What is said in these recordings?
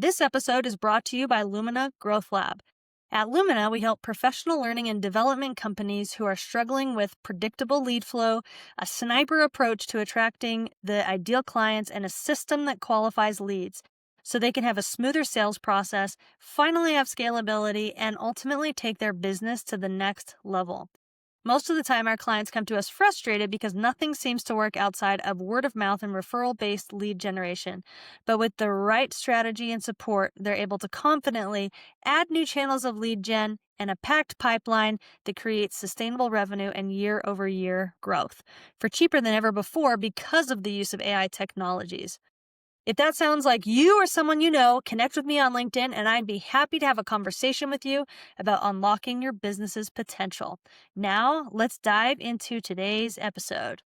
This episode is brought to you by Lumina Growth Lab. At Lumina, we help professional learning and development companies who are struggling with predictable lead flow, a sniper approach to attracting the ideal clients, and a system that qualifies leads so they can have a smoother sales process, finally have scalability, and ultimately take their business to the next level. Most of the time, our clients come to us frustrated because nothing seems to work outside of word of mouth and referral-based lead generation. But with the right strategy and support, they're able to confidently add new channels of lead gen and a packed pipeline that creates sustainable revenue and year-over-year growth for cheaper than ever before because of the use of AI technologies. If that sounds like you or someone you know, connect with me on LinkedIn and I'd be happy to have a conversation with you about unlocking your business's potential. Now, let's dive into today's episode.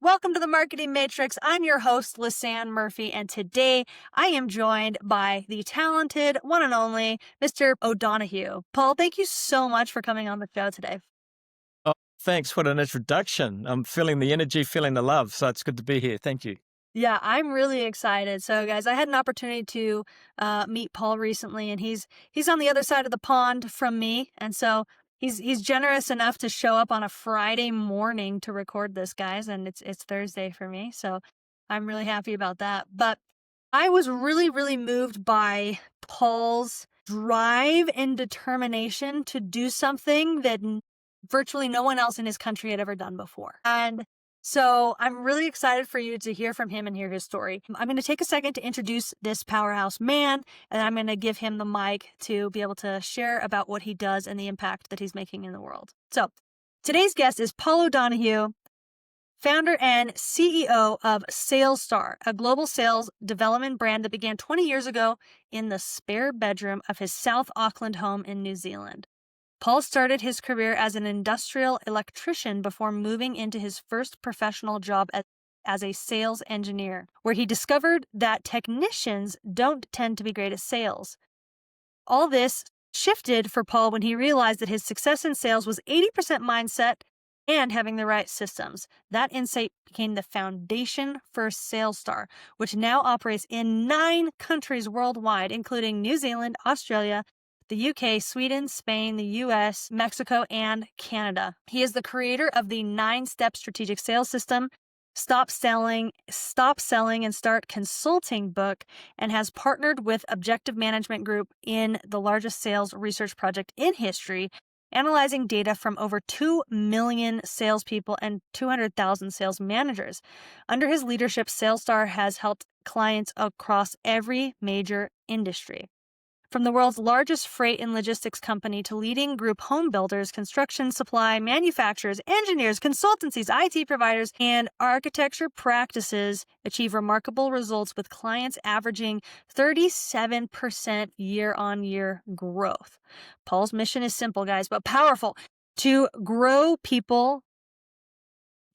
Welcome to the Marketing Matrix. I'm your host, Lisanne Murphy, and today I am joined by the talented, one and only Mr. O'Donoghue. Paul, thank you so much for coming on the show today. Oh, thanks. What an introduction. I'm feeling the energy, feeling the love. So it's good to be here. Thank you. Yeah, I'm really excited. So, guys, I had an opportunity to meet Paul recently, and he's on the other side of the pond from me, and so he's generous enough to show up on a Friday morning to record this, guys, and it's Thursday for me, so I'm really happy about that. But I was really moved by Paul's drive and determination to do something that virtually no one else in his country had ever done before, and so I'm really excited for you to hear from him and hear his story. I'm going to take a second to introduce this powerhouse man, and I'm going to give him the mic to be able to share about what he does and the impact that he's making in the world. So today's guest is Paul O'Donoghue, founder and CEO of SalesStar, a global sales development brand that began 20 years ago in the spare bedroom of his South Auckland home in New Zealand. Paul started his career as an industrial electrician before moving into his first professional job as a sales engineer, where he discovered that technicians don't tend to be great at sales. All this shifted for Paul when he realized that his success in sales was 80% mindset and having the right systems. That insight became the foundation for SalesStar, which now operates in 9 countries worldwide, including New Zealand, Australia, the UK, Sweden, Spain, the US, Mexico, and Canada. He is the creator of the 9-step strategic sales system, Stop Selling, and Start Consulting book, and has partnered with Objective Management Group in the largest sales research project in history, analyzing data from over 2 million salespeople and 200,000 sales managers. Under his leadership, SalesStar has helped clients across every major industry. From the world's largest freight and logistics company to leading group home builders, construction supply, manufacturers, engineers, consultancies, IT providers, and architecture practices achieve remarkable results with clients averaging 37% year-on-year growth. Paul's mission is simple, guys, but powerful: to grow people,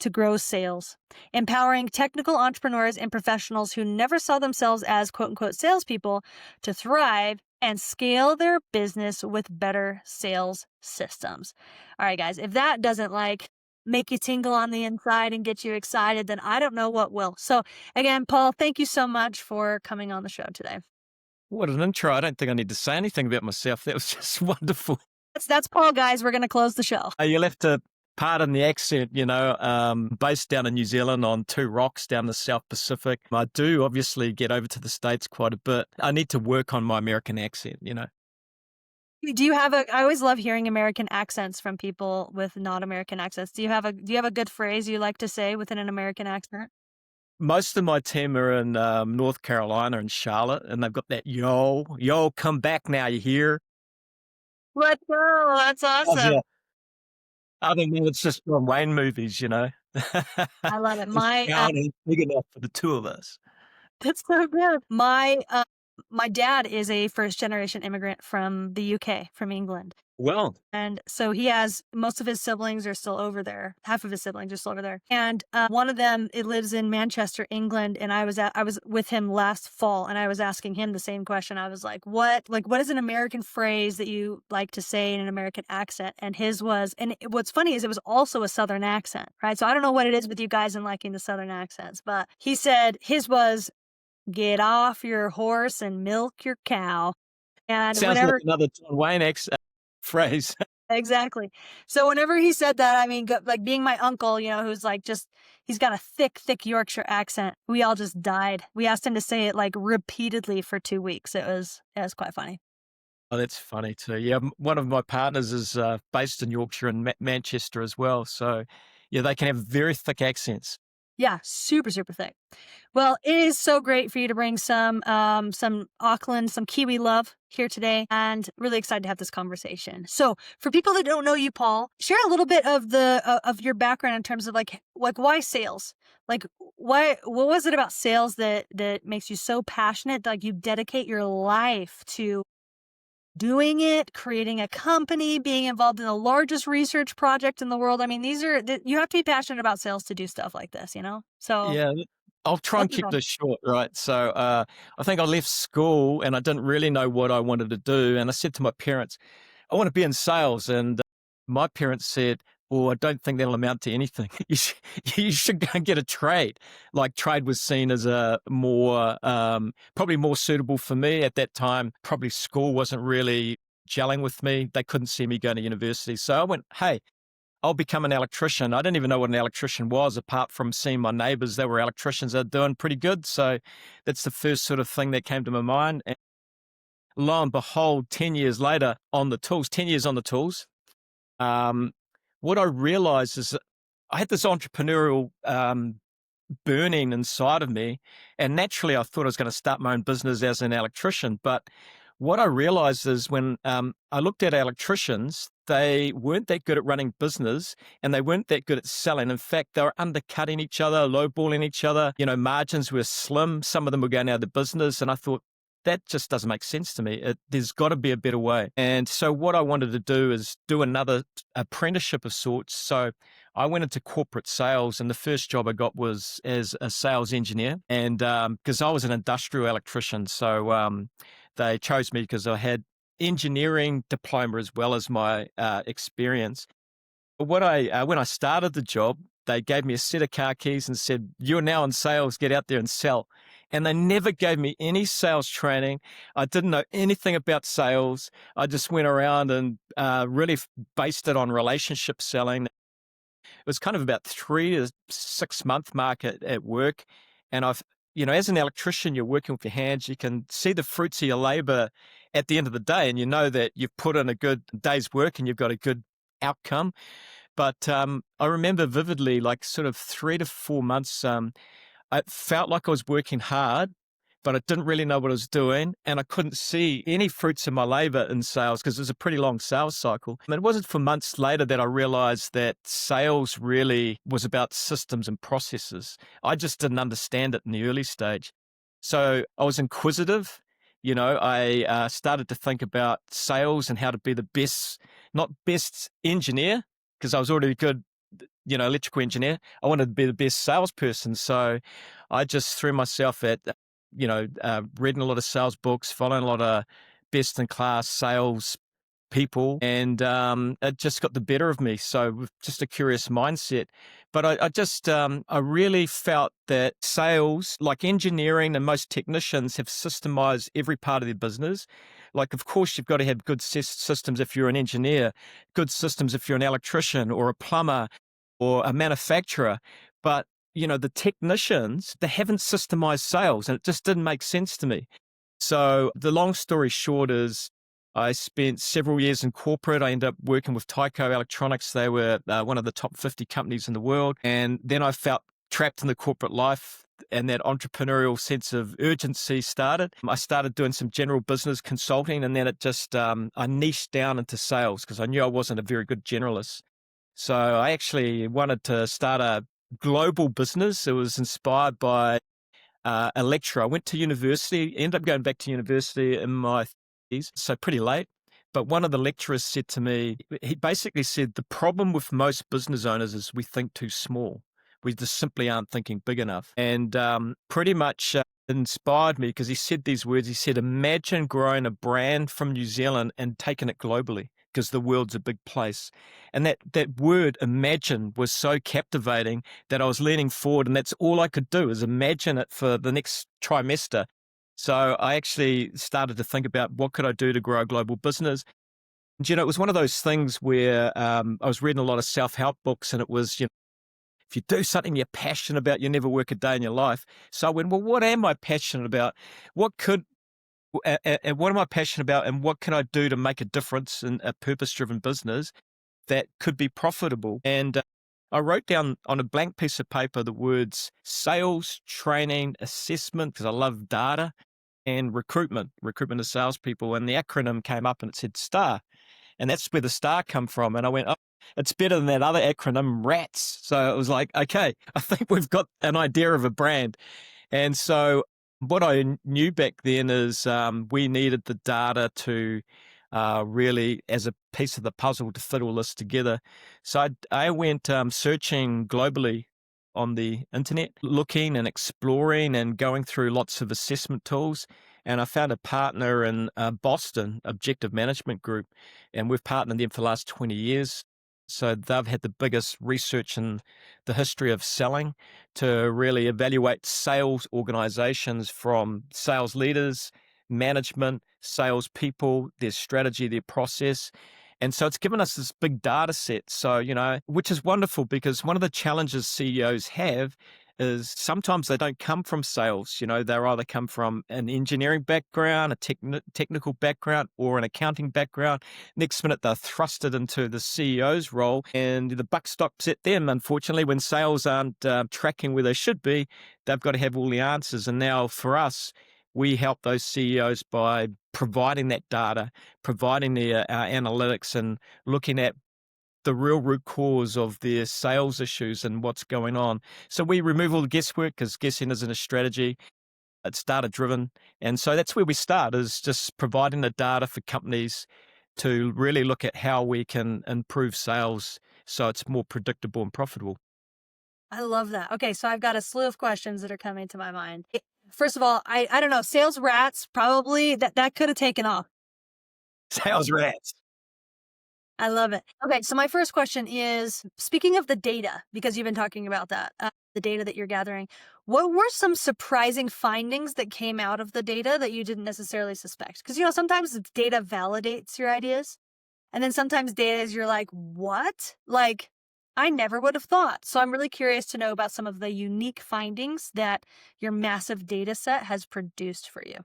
to grow sales, empowering technical entrepreneurs and professionals who never saw themselves as quote-unquote salespeople to thrive and scale their business with better sales systems. All right, guys, if that doesn't make you tingle on the inside and get you excited, then I don't know what will. So again, Paul, thank you so much for coming on the show today. What an intro. I don't think I need to say anything about myself. That was just wonderful. That's Paul, guys. We're going to close the show. You'll have to pardon the accent, based down in New Zealand on 2 rocks down the South Pacific. I do obviously get over to the States quite a bit. I need to work on my American accent, Do you have I always love hearing American accents from people with not American accents. Do you have a good phrase you like to say within an American accent? Most of my team are in North Carolina and Charlotte, and they've got that yo, come back now, you hear? Let's go. That's awesome. Yeah. I think it's just from Wayne movies, I love it. This town ain't big enough for the 2 of us. That's so good. My dad is a first-generation immigrant from the UK, from England. Well, And so he has, most of his siblings are still over there. Half of his siblings are still over there. And one of them, it lives in Manchester, England. And I was with him last fall, and I was asking him the same question. I was like, what is an American phrase that you like to say in an American accent? And his was, and what's funny is it was also a Southern accent, right? So I don't know what it is with you guys and liking the Southern accents, but he said his was, get off your horse and milk your cow. And Sounds like whenever another John Wayne phrase. exactly. So whenever he said that, I mean, like being my uncle, who's like just he's got a thick, thick Yorkshire accent. We all just died. We asked him to say it like repeatedly for 2 weeks. It was quite funny. Oh, that's funny too. Yeah, one of my partners is based in Yorkshire and Manchester as well. So, yeah, they can have very thick accents. Yeah, super, super thick. Well, it is so great for you to bring some Auckland, some Kiwi love here today, and really excited to have this conversation. So, for people that don't know you, Paul, share a little bit of of your background in terms of like why sales? Like, what was it about sales that makes you so passionate? Like, you dedicate your life to doing it, creating a company, being involved in the largest research project in the world. I mean, you have to be passionate about sales to do stuff like this, you know? So, Yeah, I'll try love and to keep know. this short, right? So, I think I left school and I didn't really know what I wanted to do. And I said to my parents, I want to be in sales. And my parents said, well, I don't think that'll amount to anything. You should go and get a trade. Like trade was seen as a more, probably more suitable for me at that time. Probably school wasn't really gelling with me. They couldn't see me going to university. So I went, hey, I'll become an electrician. I didn't even know what an electrician was apart from seeing my neighbors. They were electricians. They're doing pretty good. So that's the first sort of thing that came to my mind. And lo and behold, 10 years later on the tools, 10 years on the tools, um, what I realized is that I had this entrepreneurial burning inside of me. And naturally, I thought I was going to start my own business as an electrician. But what I realized is when I looked at electricians, they weren't that good at running business and they weren't that good at selling. In fact, they were undercutting each other, lowballing each other. You know, margins were slim. Some of them were going out of business. And I thought, that just doesn't make sense to me. There's got to be a better way. And so what I wanted to do is do another apprenticeship of sorts. So I went into corporate sales, and the first job I got was as a sales engineer. And because I was an industrial electrician, so they chose me because I had engineering diploma as well as my experience. But when I started the job, they gave me a set of car keys and said, "You're now in sales. Get out there and sell." And they never gave me any sales training. I didn't know anything about sales. I just went around and really based it on relationship selling. It was kind of about 3 to 6 month mark at work. And as an electrician, you're working with your hands. You can see the fruits of your labor at the end of the day. And you know that you've put in a good day's work and you've got a good outcome. But I remember vividly, like sort of 3 to 4 months, I felt like I was working hard, but I didn't really know what I was doing. And I couldn't see any fruits of my labor in sales because it was a pretty long sales cycle. And it wasn't for months later that I realized that sales really was about systems and processes. I just didn't understand it in the early stage. So I was inquisitive. I started to think about sales and how to be the best, not best engineer, because I was already a good, electrical engineer. I wanted to be the best salesperson. So I just threw myself at, reading a lot of sales books, following a lot of best in class sales people, and it just got the better of me. So with just a curious mindset. But I really felt that sales, like engineering and most technicians, have systemized every part of their business. Like, of course, you've got to have good systems if you're an engineer, good systems if you're an electrician or a plumber or a manufacturer. But, the technicians, they haven't systemized sales, and it just didn't make sense to me. So the long story short is I spent several years in corporate. I ended up working with Tyco Electronics. They were one of the top 50 companies in the world. And then I felt trapped in the corporate life, and that entrepreneurial sense of urgency started. I started doing some general business consulting, and then it just, I niched down into sales because I knew I wasn't a very good generalist. So I actually wanted to start a global business. It was inspired by a lecturer. I went to university, ended up going back to university in my 30s, so pretty late. But one of the lecturers said to me, he basically said, the problem with most business owners is we think too small. We just simply aren't thinking big enough. And pretty much inspired me because he said these words. He said, imagine growing a brand from New Zealand and taking it globally. because the world's a big place. And that word imagine was so captivating that I was leaning forward, and that's all I could do is imagine it for the next trimester. So I actually started to think about what could I do to grow a global business. And, it was one of those things where I was reading a lot of self-help books, and it was, if you do something you're passionate about, you never work a day in your life. So I went, well, what am I passionate about? What could and what am I passionate about, and what can I do to make a difference in a purpose-driven business that could be profitable? And I wrote down on a blank piece of paper the words sales, training, assessment, because I love data, and recruitment of salespeople. And the acronym came up and it said STAR. And that's where the STAR come from. And I went, oh, it's better than that other acronym, RATS. So it was like, okay, I think we've got an idea of a brand. And so what I knew back then is we needed the data to really, as a piece of the puzzle, to fit all this together. So I went searching globally on the internet, looking and exploring and going through lots of assessment tools. And I found a partner in Boston, Objective Management Group, and we've partnered them for the last 20 years. So they've had the biggest research in the history of selling to really evaluate sales organizations, from sales leaders, management, salespeople, their strategy, their process. And so it's given us this big data set. So, which is wonderful, because one of the challenges CEOs have is sometimes they don't come from sales. They either come from an engineering background, a technical background, or an accounting background. Next minute, they're thrusted into the CEO's role, and the buck stops at them. Unfortunately, when sales aren't tracking where they should be, they've got to have all the answers. And now for us, we help those CEOs by providing that data, providing our analytics, and looking at the real root cause of their sales issues and what's going on. So we remove all the guesswork, because guessing isn't a strategy. It's data driven. And so that's where we start, is just providing the data for companies to really look at how we can improve sales so it's more predictable and profitable. I love that. Okay, so I've got a slew of questions that are coming to my mind. First of all, I don't know, sales rats, probably that could have taken off. Sales rats. I love it. Okay, so my first question is, speaking of the data, because you've been talking about that, the data that you're gathering, what were some surprising findings that came out of the data that you didn't necessarily suspect? Because, sometimes data validates your ideas, and then sometimes data is you're like, what? Like, I never would have thought. So I'm really curious to know about some of the unique findings that your massive data set has produced for you.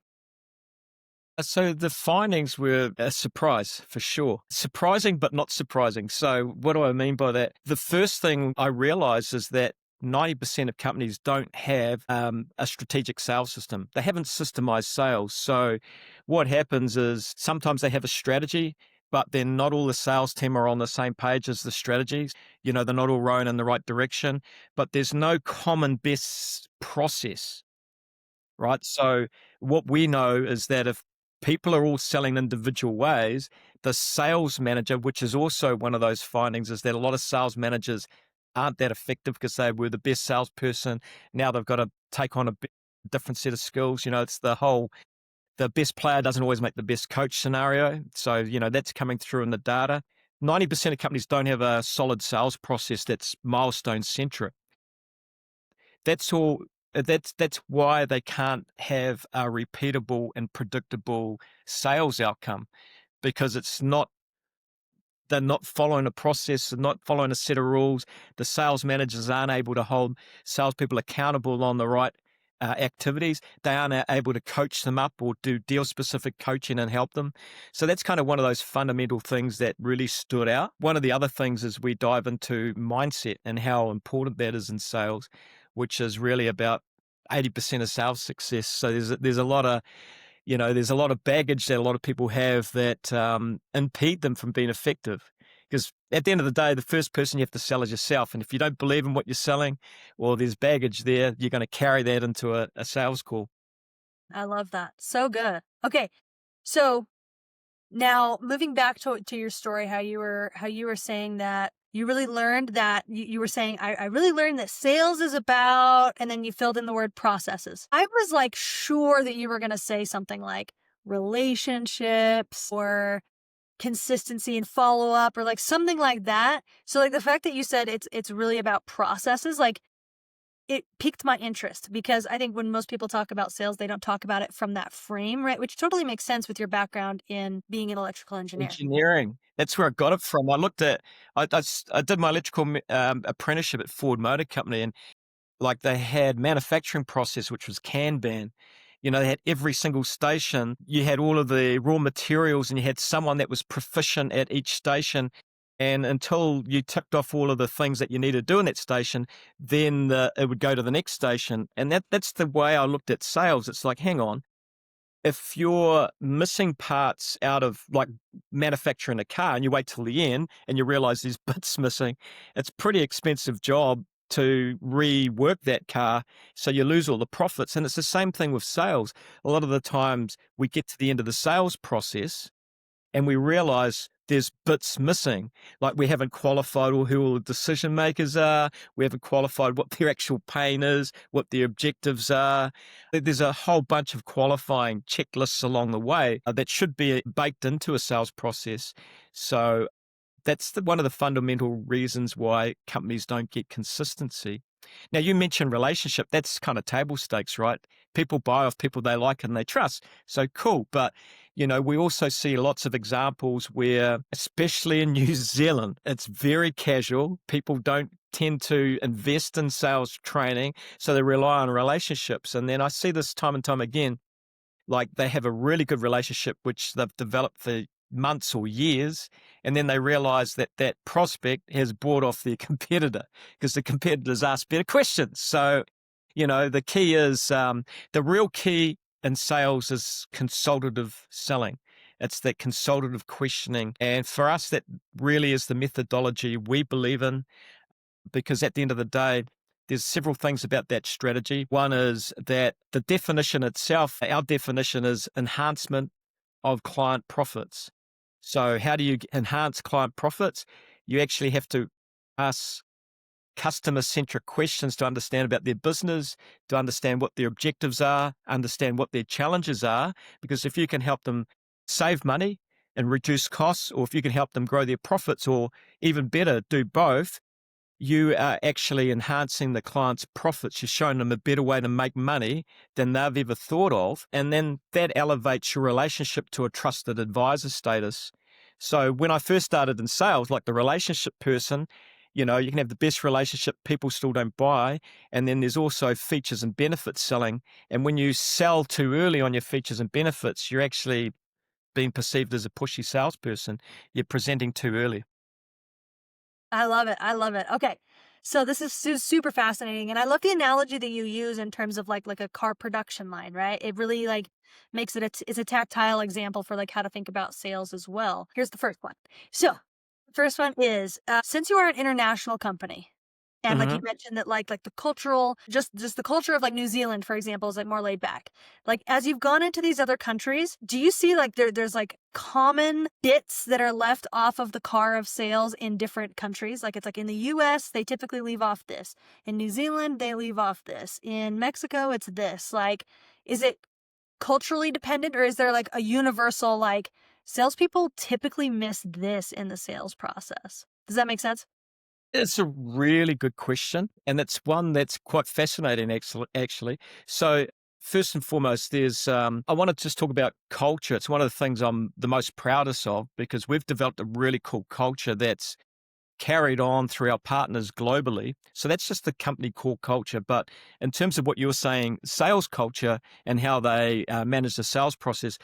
So the findings were a surprise, for sure. Surprising, but not surprising. So what do I mean by that? The first thing I realized is that 90% of companies don't have a strategic sales system. They haven't systemized sales. So what happens is sometimes they have a strategy, but then not all the sales team are on the same page as the strategies. They're not all rowing in the right direction, but there's no common best process, right? So what we know is that if people are all selling individual ways, the sales manager, which is also one of those findings, is that a lot of sales managers aren't that effective because they were the best salesperson. Now they've got to take on a different set of skills. It's the best player doesn't always make the best coach scenario. So, that's coming through in the data. 90% of companies don't have a solid sales process that's milestone centric. That's all. That's why they can't have a repeatable and predictable sales outcome, because they're not following a process, they're not following a set of rules. The sales managers aren't able to hold salespeople accountable on the right activities. They aren't able to coach them up or do deal-specific coaching and help them. So that's kind of one of those fundamental things that really stood out. One of the other things is we dive into mindset and how important that is in sales, which is really about 80% of sales success. So there's a lot of there's a lot of baggage that a lot of people have that impede them from being effective. Because at the end of the day, the first person you have to sell is yourself. And if you don't believe in what you're selling, or there's baggage there, you're going to carry that into a sales call. I love that. So good. Okay, so now moving back to your story, how you were saying that you really learned that you were saying, I really learned that sales is about, and then you filled in the word processes. I was like sure that you were going to say something like relationships or consistency and follow up or like something like that. So like the fact that you said it's really about processes, like it piqued my interest because I think when most people talk about sales, they don't talk about it from that frame, right? Which totally makes sense with your background in being an electrical engineer. Engineering. That's where I got it from. I looked at, I did my electrical apprenticeship at Ford Motor Company, and like they had manufacturing process, which was Kanban. You know, they had every single station. You had all of the raw materials, and you had someone that was proficient at each station. And until you ticked off all of the things that you need to do in that station, then it would go to the next station. And that's the way I looked at sales. It's like, hang on, if you're missing parts out of like manufacturing a car and you wait till the end and you realize there's bits missing, it's a pretty expensive job to rework that car. So you lose all the profits. And it's the same thing with sales. A lot of the times we get to the end of the sales process and we realize there's bits missing. Like we haven't qualified who all the decision makers are. We haven't qualified what their actual pain is, what their objectives are. There's a whole bunch of qualifying checklists along the way that should be baked into a sales process. So that's one of the fundamental reasons why companies don't get consistency. Now, you mentioned relationship. That's kind of table stakes, right? People buy off people they like and they trust. So cool. But, you know, we also see lots of examples where, especially in New Zealand, it's very casual. People don't tend to invest in sales training, so they rely on relationships. And then I see this time and time again, like they have a really good relationship, which they've developed for months or years, and then they realize that that prospect has bought off their competitor because the competitors ask better questions. So, you know, the key is the real key in sales is consultative selling. It's that consultative questioning. And for us, that really is the methodology we believe in, because at the end of the day, there's several things about that strategy. One is that the definition itself, our definition is enhancement of client profits. So how do you enhance client profits? You actually have to ask customer-centric questions to understand about their business, to understand what their objectives are, understand what their challenges are. Because if you can help them save money and reduce costs, or if you can help them grow their profits, or even better, do both, you are actually enhancing the client's profits. You're showing them a better way to make money than they've ever thought of. And then that elevates your relationship to a trusted advisor status. So when I first started in sales, like the relationship person, you know, you can have the best relationship, people still don't buy. And then there's also features and benefits selling. And when you sell too early on your features and benefits, you're actually being perceived as a pushy salesperson. You're presenting too early. I love it. I love it. Okay. So this is super fascinating, and I love the analogy that you use in terms of like a car production line, right? It really like makes it it's a tactile example for like how to think about sales as well. Here's the first one. So, first one is since you are an international company, and like you Mm-hmm. mentioned that like the cultural just the culture of like New Zealand, for example, is like more laid back. Like as you've gone into these other countries, do you see like there's like common bits that are left off of the car of sales in different countries? Like it's like in the US, they typically leave off this. In New Zealand, they leave off this. In Mexico, it's this. Like, is it culturally dependent, or is there like a universal like salespeople typically miss this in the sales process? Does that make sense? It's a really good question, and it's one that's quite fascinating, actually. So, first and foremost, I want to just talk about culture. It's one of the things I'm the most proudest of, because we've developed a really cool culture that's carried on through our partners globally. So that's just the company core culture. But in terms of what you're saying, sales culture and how they manage the sales process,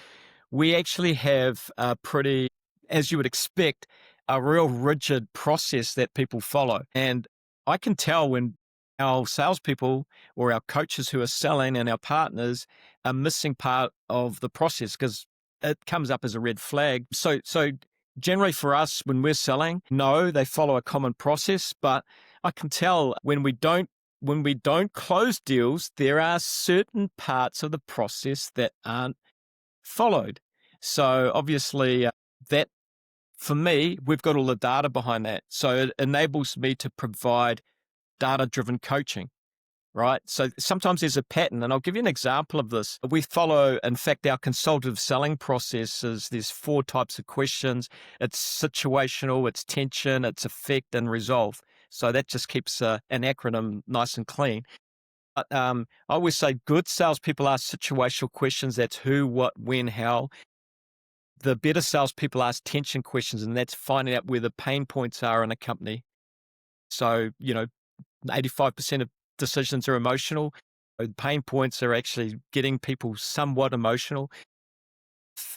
we actually have a pretty, as you would expect, a real rigid process that people follow. And I can tell when our salespeople or our coaches who are selling and our partners are missing part of the process, because it comes up as a red flag. So generally for us, when we're selling, no, they follow a common process, but I can tell when we don't close deals, there are certain parts of the process that aren't followed. So obviously, that for me, we've got all the data behind that. So it enables me to provide data-driven coaching. right? So sometimes there's a pattern, and I'll give you an example of this. We follow, in fact, our consultative selling processes. There's 4 types of questions. It's situational, it's tension, it's effect, and resolve. So that just keeps an acronym nice and clean. But I always say good salespeople ask situational questions. That's who, what, when, how. The better salespeople ask tension questions, and that's finding out where the pain points are in a company. So, 85% of decisions are emotional. Pain points are actually getting people somewhat emotional.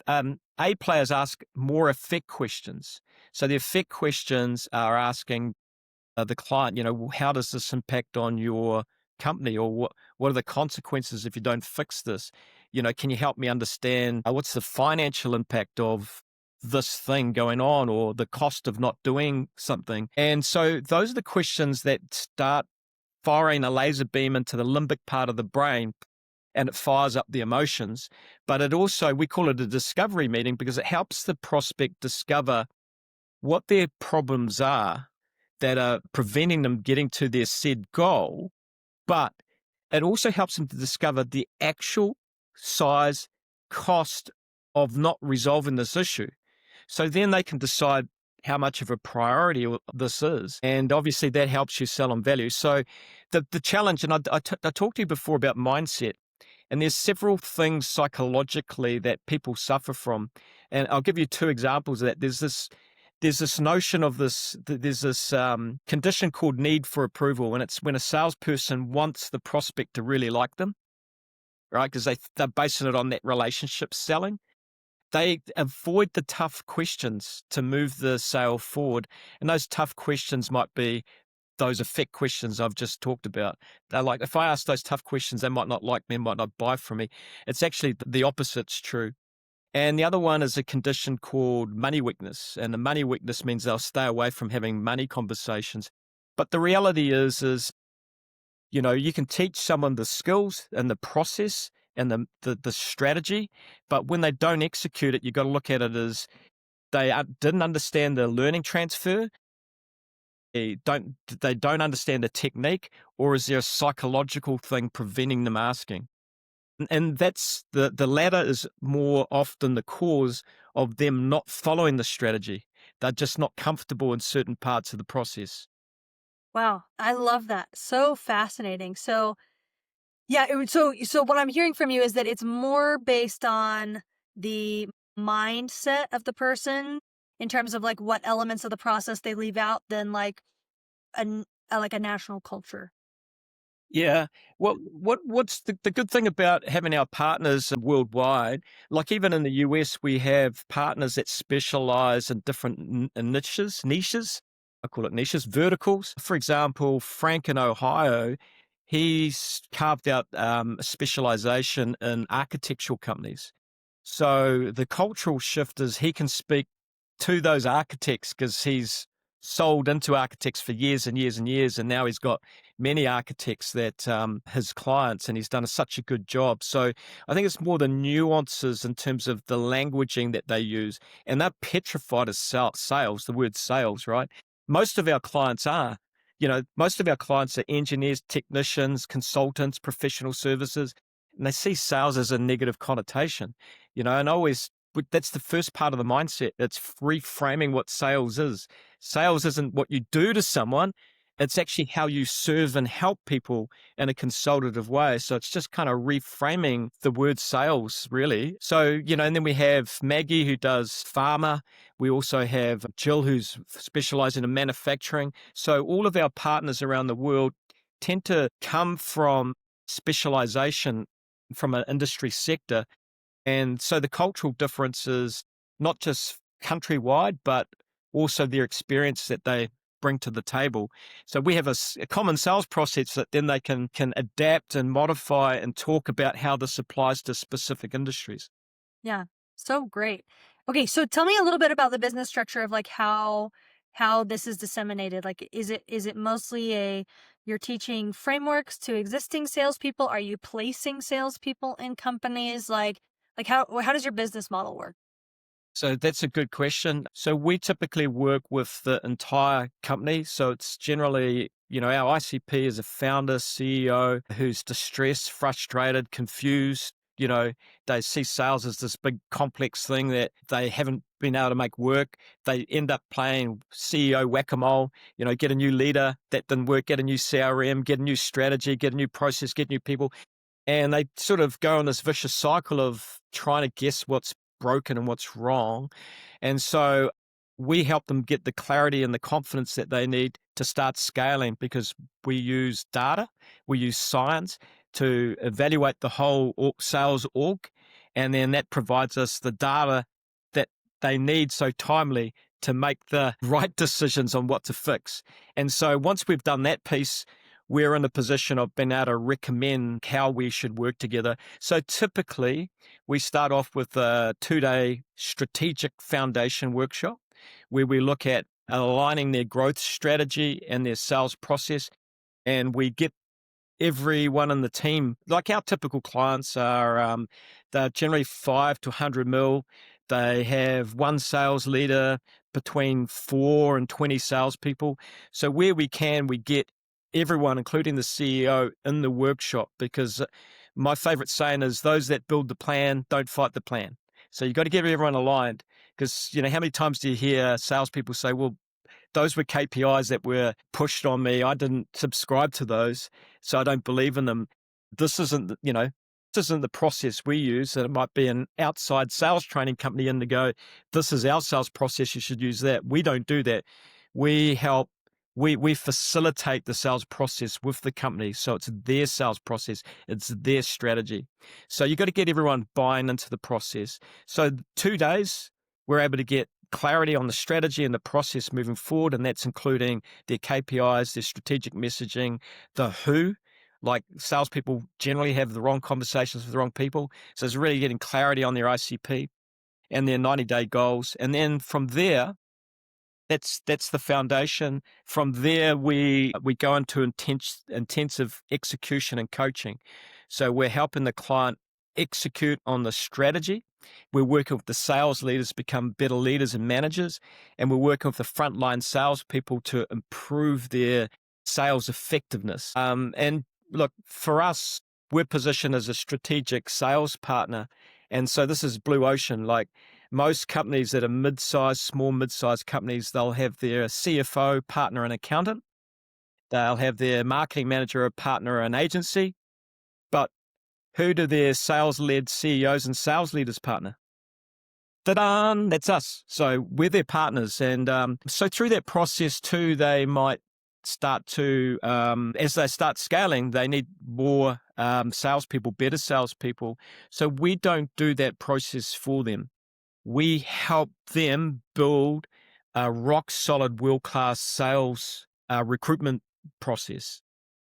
A players ask more effect questions. So the effect questions are asking the client, how does this impact on your company, or what are the consequences if you don't fix this? Can you help me understand what's the financial impact of this thing going on, or the cost of not doing something? And so those are the questions that start firing a laser beam into the limbic part of the brain, and it fires up the emotions. But it also, we call it a discovery meeting, because it helps the prospect discover what their problems are that are preventing them getting to their said goal. But it also helps them to discover the actual size, cost of not resolving this issue. So then they can decide how much of a priority this is. And obviously that helps you sell on value. So the challenge, and I talked to you before about mindset, and there's several things psychologically that people suffer from. And I'll give you 2 examples of that. There's this notion of there's this condition called need for approval. And it's when a salesperson wants the prospect to really like them, right? Because they're basing it on that relationship selling. They avoid the tough questions to move the sale forward. And those tough questions might be those effect questions I've just talked about. They're like, if I ask those tough questions, they might not like me, might not buy from me. It's actually the opposite's true. And the other one is a condition called money weakness. And the money weakness means they'll stay away from having money conversations. But the reality is, you can teach someone the skills and the process and the strategy, but when they don't execute it, you've got to look at it as they didn't understand the learning transfer. They don't understand the technique, or is there a psychological thing preventing them asking? And that's the latter is more often the cause of them not following the strategy. They're just not comfortable in certain parts of the process. Wow, I love that. So fascinating. So, yeah, so what I'm hearing from you is that it's more based on the mindset of the person in terms of like what elements of the process they leave out than like like a national culture. Yeah. What's the good thing about having our partners worldwide? Like even in the US, we have partners that specialize in different niches. I call it niches, verticals. For example, Frank in Ohio, he's carved out a specialization in architectural companies. So the cultural shift is he can speak to those architects because he's sold into architects for years and years and years. And now he's got many architects that his clients, and he's done such a good job. So I think it's more the nuances in terms of the languaging that they use. And they're petrified of sales, the word sales, right? Most of our clients are. Most of our clients are engineers, technicians, consultants, professional services, and they see sales as a negative connotation, and always that's the first part of the mindset. It's reframing what sales is. Sales isn't what you do to someone. It's actually how you serve and help people in a consultative way. So it's just kind of reframing the word sales, really. So, and then we have Maggie who does pharma. We also have Jill who's specializing in manufacturing. So all of our partners around the world tend to come from specialization from an industry sector. And so the cultural difference is not just countrywide, but also their experience that they bring to the table. So we have a common sales process that then they can adapt and modify and talk about how this applies to specific industries. Yeah. So great. Okay, so tell me a little bit about the business structure of like how this is disseminated. Like is it mostly you're teaching frameworks to existing salespeople? Are you placing salespeople in companies? Like how does your business model work? So that's a good question. So we typically work with the entire company. So it's generally, our ICP is a founder, CEO who's distressed, frustrated, confused. They see sales as this big complex thing that they haven't been able to make work. They end up playing CEO whack-a-mole, get a new leader that didn't work, get a new CRM, get a new strategy, get a new process, get new people. And they sort of go on this vicious cycle of trying to guess what's broken and what's wrong. And so we help them get the clarity and the confidence that they need to start scaling, because we use data, we use science to evaluate the whole sales org. And then that provides us the data that they need so timely to make the right decisions on what to fix. And so once we've done that piece, we're in a position of being able to recommend how we should work together. So typically, we start off with a 2-day strategic foundation workshop where we look at aligning their growth strategy and their sales process. And we get everyone in the team, like our typical clients are, they're generally 5 to 100 mil. They have one sales leader, between 4 and 20 salespeople. So where we can, we get everyone, including the CEO, in the workshop, because my favorite saying is those that build the plan don't fight the plan. So you got to get everyone aligned, because, how many times do you hear salespeople say, well, those were KPIs that were pushed on me. I didn't subscribe to those, so I don't believe in them. This isn't, this isn't the process we use. And it might be an outside sales training company in to go, this is our sales process, you should use that. We don't do that. We help, we facilitate the sales process with the company. So it's their sales process, it's their strategy. So you got to get everyone buying into the process. So 2 days, we're able to get clarity on the strategy and the process moving forward, and that's including their KPIs, their strategic messaging, the who. Like, salespeople generally have the wrong conversations with the wrong people, so it's really getting clarity on their ICP and their 90-day goals. And then from there, that's the foundation. From there, we go into intensive execution and coaching. So we're helping the client execute on the strategy. We're working with the sales leaders to become better leaders and managers, and we're working with the frontline salespeople to improve their sales effectiveness. And look, for us, we're positioned as a strategic sales partner, and so this is blue ocean. Like most companies that are small mid-sized companies, they'll have their CFO, partner, and accountant. They'll have their marketing manager, a partner, an agency. But who do their sales-led CEOs and sales leaders partner? Ta-da! That's us. So we're their partners. And so through that process too, they might start to, as they start scaling, they need more salespeople, better salespeople. So we don't do that process for them. We help them build a rock-solid, world-class sales recruitment process.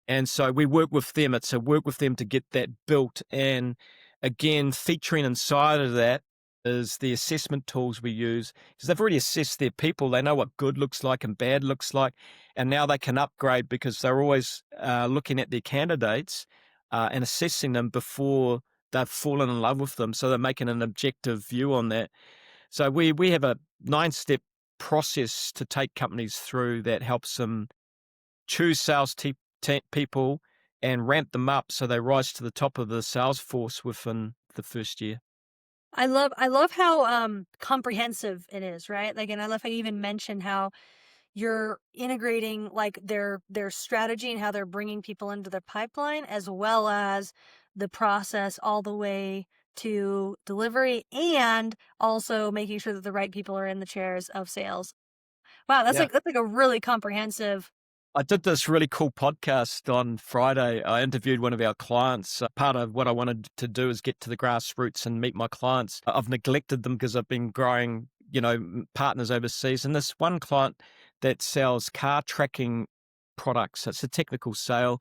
And so we work with them. It's a work with them to get that built. And again, featuring inside of that is the assessment tools we use, because they've already assessed their people. They know what good looks like and bad looks like. And now they can upgrade, because they're always looking at their candidates and assessing them before they've fallen in love with them. So they're making an objective view on that. So we have a 9-step process to take companies through that helps them choose sales people and ramp them up so they rise to the top of the sales force within the first year. I love how comprehensive it is, right? Like, and I love how you even mentioned how you're integrating like their strategy and how they're bringing people into their pipeline, as well as the process all the way to delivery, and also making sure that the right people are in the chairs of sales. Wow, Yeah. that's like a really comprehensive. I did this really cool podcast on Friday. I interviewed one of our clients. Part of what I wanted to do is get to the grassroots and meet my clients. I've neglected them because I've been growing, partners overseas. And this one client that sells car tracking products, it's a technical sale.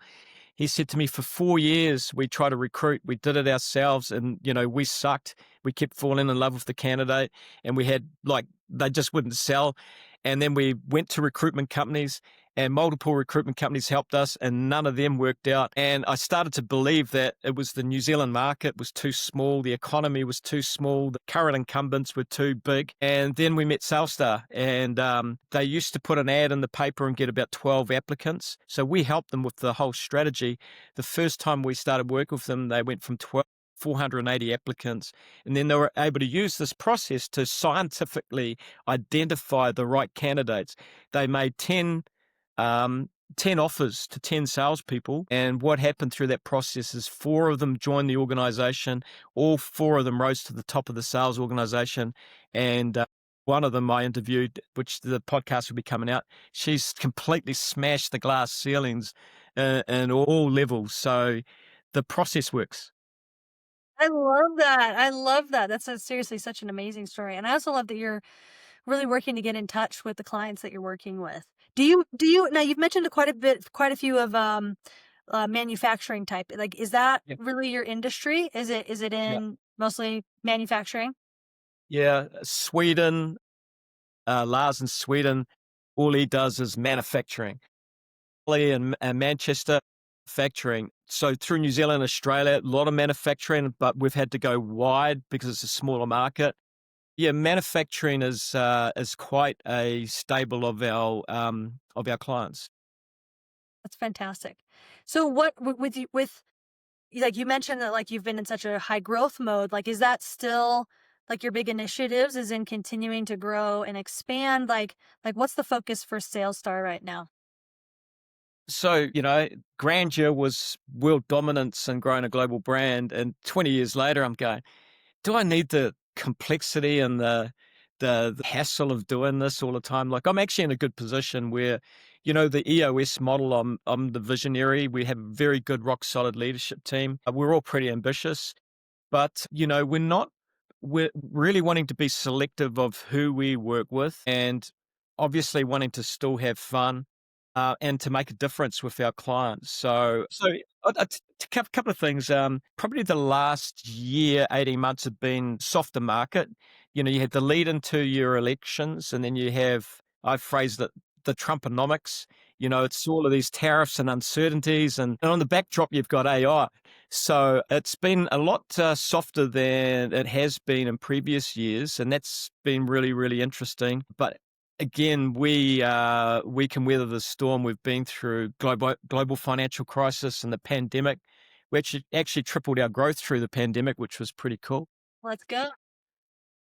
He said to me, for 4 years, we tried to recruit, we did it ourselves, and, we sucked. We kept falling in love with the candidate, and we had, they just wouldn't sell. And then we went to recruitment companies, and multiple recruitment companies helped us, and none of them worked out. And I started to believe that it was the New Zealand market was too small, the economy was too small, the current incumbents were too big. And then we met SalesStar, and they used to put an ad in the paper and get about 12 applicants. So we helped them with the whole strategy. The first time we started working with them, they went from 480 applicants. And then they were able to use this process to scientifically identify the right candidates. They made 10 offers to 10 salespeople. And what happened through that process is 4 of them joined the organization. All 4 of them rose to the top of the sales organization. And one of them I interviewed, which the podcast will be coming out, she's completely smashed the glass ceilings in all levels. So the process works. I love that. I love that. That's seriously such an amazing story. And I also love that you're really working to get in touch with the clients that you're working with. Do you now you've mentioned quite a few of manufacturing type. Like, is that Yeah. really your industry? Is it Yeah. in mostly manufacturing? Yeah. Sweden, Lars in Sweden, all he does is manufacturing. And Manchester, factoring. So through New Zealand, Australia, a lot of manufacturing, but we've had to go wide because it's a smaller market. Yeah, manufacturing is quite a staple of our clients. That's fantastic. So what with like you mentioned that like you've been in such a high growth mode, like is that still like your big initiatives is in continuing to grow and expand? Like what's the focus for SalesStar right now? So, grandeur was world dominance and growing a global brand. And 20 years later, I'm going, do I need the complexity and the hassle of doing this all the time? Like I'm actually in a good position where, the EOS model, I'm the visionary. We have a very good rock solid leadership team. We're all pretty ambitious. But, we're really wanting to be selective of who we work with and obviously wanting to still have fun and to make a difference with our clients. So a couple of things. Probably the last year, 18 months have been softer market. You had the lead into your elections and then you have, I phrased it, the Trumponomics. It's all of these tariffs and uncertainties. And on the backdrop, you've got AI. So it's been a lot softer than it has been in previous years, and that's been really, really interesting. But again, we can weather the storm. We've been through global financial crisis and the pandemic. We actually tripled our growth through the pandemic, which was pretty cool. Let's go.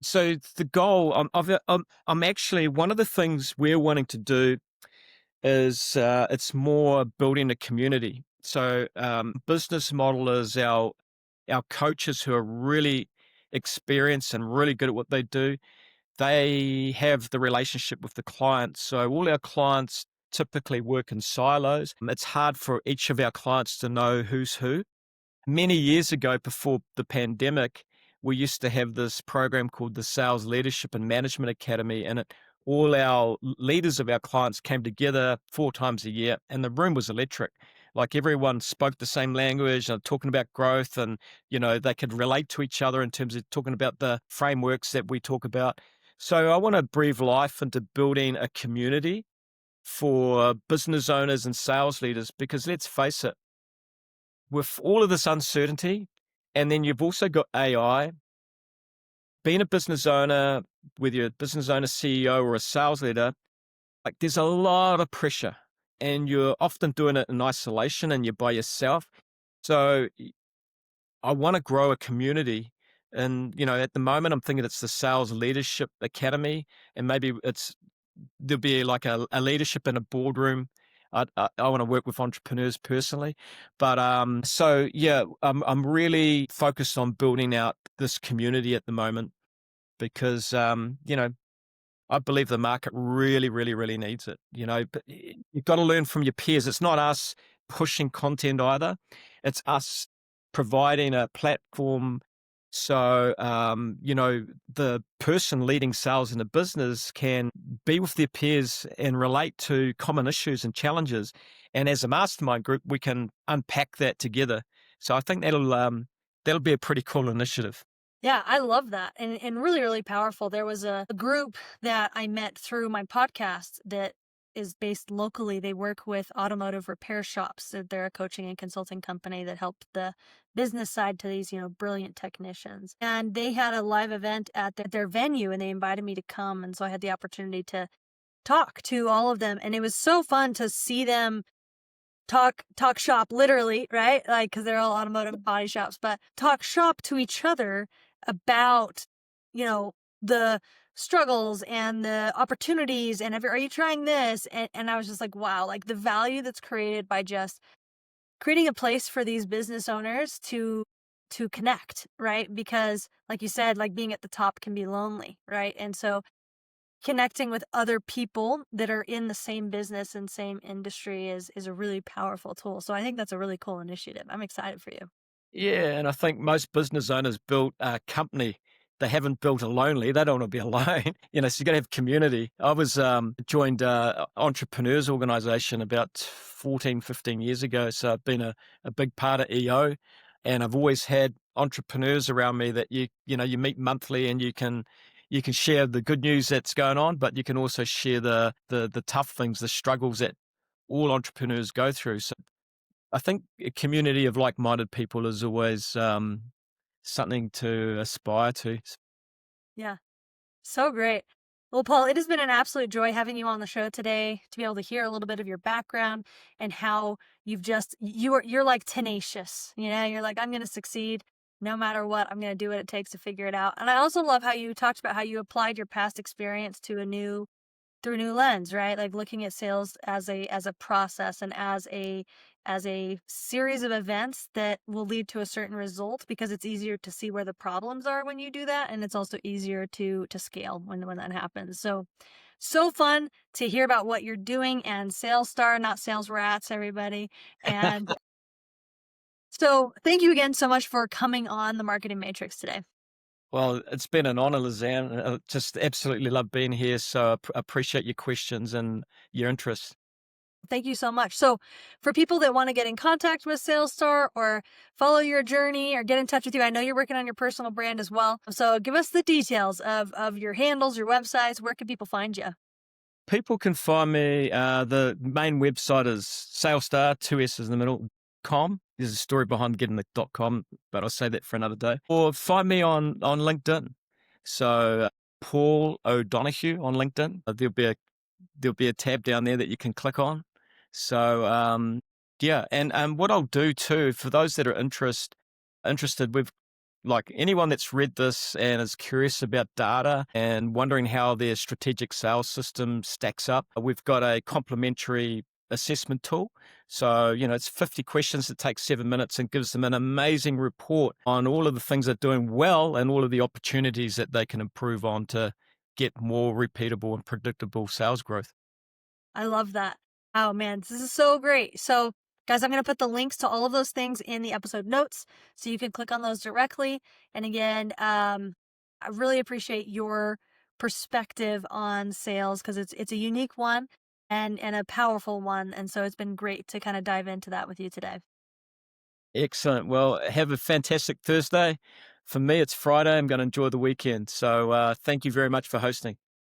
So the goal, I'm actually one of the things we're wanting to do is it's more building a community. So business model is our coaches who are really experienced and really good at what they do. They have the relationship with the clients. So all our clients typically work in silos. It's hard for each of our clients to know who's who. Many years ago, before the pandemic, we used to have this program called the Sales Leadership and Management Academy, and all our leaders of our clients came together 4 times a year, and the room was electric. Like everyone spoke the same language and talking about growth, and they could relate to each other in terms of talking about the frameworks that we talk about. So I want to breathe life into building a community for business owners and sales leaders, because let's face it, with all of this uncertainty, and then you've also got AI, being a business owner, whether you're a business owner, CEO, or a sales leader, like there's a lot of pressure and you're often doing it in isolation and you're by yourself. So I want to grow a community. And, at the moment, I'm thinking it's the Sales Leadership Academy, and maybe there'll be like a leadership in a boardroom. I want to work with entrepreneurs personally, but so yeah, I'm really focused on building out this community at the moment because I believe the market really, really, really needs it. But you've got to learn from your peers. It's not us pushing content either; it's us providing a platform so, the person leading sales in a business can be with their peers and relate to common issues and challenges. And as a mastermind group, we can unpack that together. So I think that'll be a pretty cool initiative. Yeah, I love that. And really, really powerful. There was a group that I met through my podcast that is based locally. They work with automotive repair shops. So they're a coaching and consulting company that help the business side to these, brilliant technicians. And they had a live event at their venue, and they invited me to come. And so I had the opportunity to talk to all of them, and it was so fun to see them talk shop, literally, right? Like, because they're all automotive body shops, but talk shop to each other about, the struggles and the opportunities, and are you trying this? And I was just like, wow, like the value that's created by just creating a place for these business owners to connect, right? Because like you said, like being at the top can be lonely, right? And so connecting with other people that are in the same business and same industry is a really powerful tool. So I think that's a really cool initiative. I'm excited for you. Yeah, and I think most business owners built a company. They haven't built it lonely. They don't want to be alone. So you got to have community. I was joined Entrepreneurs organization about 14, 15 years ago. So I've been a big part of EO, and I've always had entrepreneurs around me that you meet monthly, and you can share the good news that's going on, but you can also share the tough things, the struggles that all entrepreneurs go through. So I think a community of like-minded people is always something to aspire to. Yeah. So great. Well, Paul, it has been an absolute joy having you on the show today to be able to hear a little bit of your background and how you're like tenacious. You're like, I'm going to succeed no matter what. I'm going to do what it takes to figure it out. And I also love how you talked about how you applied your past experience to through a new lens, right? Like looking at sales as a process and as a series of events that will lead to a certain result, because it's easier to see where the problems are when you do that, and it's also easier to scale when that happens. So fun to hear about what you're doing, and SalesStar, not sales rats, everybody. And so thank you again so much for coming on the Marketing Matrix today. Well, it's been an honor, Lisanne. Just absolutely love being here. So appreciate your questions and your interest. Thank you so much. So, for people that want to get in contact with SalesStar or follow your journey or get in touch with you, I know you're working on your personal brand as well. So, give us the details of your handles, your websites. Where can people find you? People can find me. The main website is SalesStar, two S's in the middle, com. There's a story behind getting the .com, but I'll say that for another day. Or find me on LinkedIn. So Paul O'Donoghue on LinkedIn. There'll be a tab down there that you can click on. So yeah, and what I'll do too for those that are interested, we've like anyone that's read this and is curious about data and wondering how their strategic sales system stacks up, we've got a complimentary assessment tool. So, it's 50 questions that take 7 minutes and gives them an amazing report on all of the things they're doing well and all of the opportunities that they can improve on to get more repeatable and predictable sales growth. I love that. Oh man, this is so great. So, guys, I'm going to put the links to all of those things in the episode notes so you can click on those directly. And again, I really appreciate your perspective on sales, because it's a unique one and a powerful one. And so it's been great to kind of dive into that with you today. Excellent. Well, have a fantastic Thursday. For me, it's Friday. I'm going to enjoy the weekend. So thank you very much for hosting.